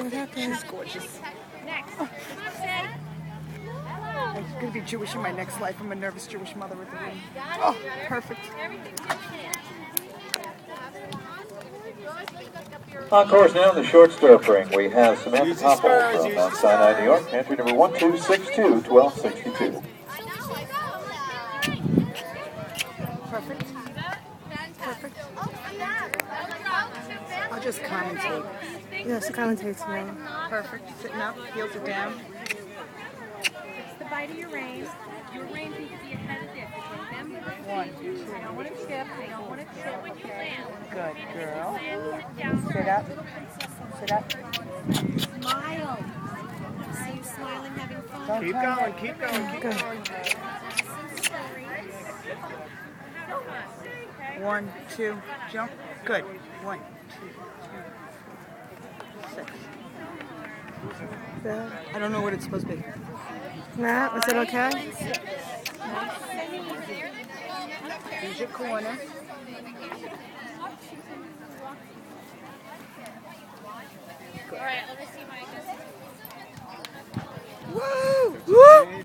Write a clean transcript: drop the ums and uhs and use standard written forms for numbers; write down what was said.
Nothing happened. She's gorgeous. Next. I'm going to be Jewish in my next life. I'm a nervous Jewish mother with the ring. Oh, perfect. On course now in the short stroke ring, we have Samantha Toppel from Mount Sinai, New York, entry number 1262, 1262. Perfect. Perfect. I'll just commentate. Yes, commentates now. Perfect. Sitting up, heels are down. It's the bite of your rein. Your rein needs to be ahead of this. Remember the 1, 2. I don't want to tip. I don't want to tip when you land. Good girl. Sit down. Sit up. Sit up. Smile. See you smiling, having fun. Don't Keep turn going, that. keep going, keep going. 1, 2, jump. Good. 1, 2, 3, 4, 6. I don't know what it's supposed to be. Matt, is it okay? Here's your corner. All right, let me see my. Woo! Woo!